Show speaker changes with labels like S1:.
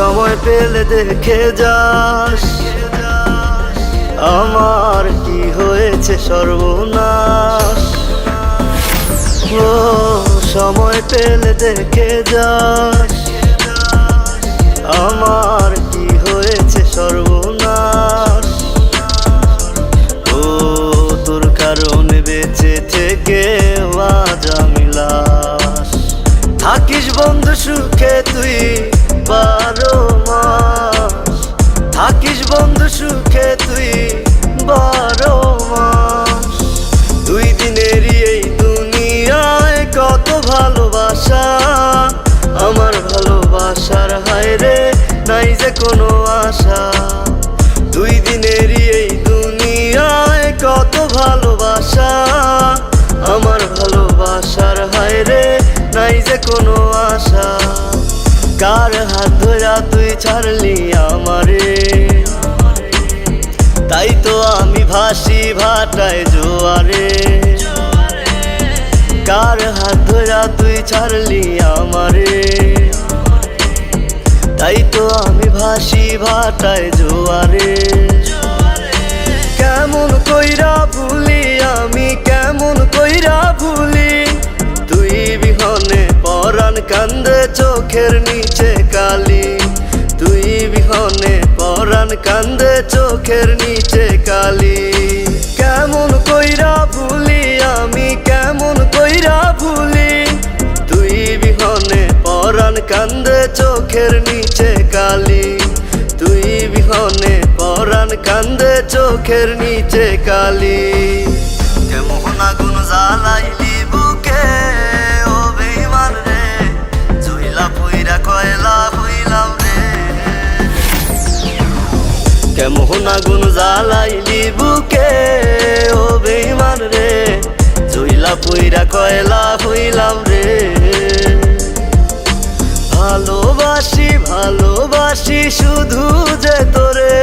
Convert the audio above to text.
S1: সময় পেলে দেখে যাস আমার কি হয়েছে সর্বনাশ। ও সময় পেলে দেখে যাস আমার কি হয়েছে সর্বনাশ। ও তোর কারণে বেঁচে থেকে আজ আমি লাশ। থাকিস বন্ধু সুখে তুই 12 মাস, থাকিস বন্ধু সুখে তুই 12 মাস। 2 দিনেরই এই দুনিয়ায় কত ভালোবাসা, আমার ভালোবাসার হায় রে নাই যে কোনো আশা। 2 দিনেরই এই দুনিয়ায় কত ভালোবাসা, আমার ভালোবাসার হায় রে নাই যে কোনো আশা। কার হাত ধরা তুই ছাড়লি আমারে, তাই তো আমি ভাসি ভাটায় জোয়ারে। কার হাত ধরা তুই ছাড়লি আমারে, তাই তো আমি ভাসি ভাটায় জোয়ারে। কেমন কইরা ভুলি আমি, কেমন কইরা ভুলি, তুই বিহনে পরাণ কান্দে চোখের নিচে কালি। তুই বিহনে পরাণ কান্দে চোখের নিচে কালি। কেমন কইরা ভুলি আমি, কেমন কইরা ভুলি, তুই বিহনে পরাণ কান্দে চোখের নিচে কালি। তুই বিহনে পরাণ কান্দে চোখের নিচে কালি। কেমন আগুন জ্বালাইলি বুকে ও বেঈমান রে, জইলা পুইরা কয়লা হইলাম রে। কেমন আগুন জ্বালাইলি বুকে ও বেঈমান রে, জইলা পুইরা কয়লা হইলাম রে। ভালোবাসি ভালোবাসি শুধু যে তোরে,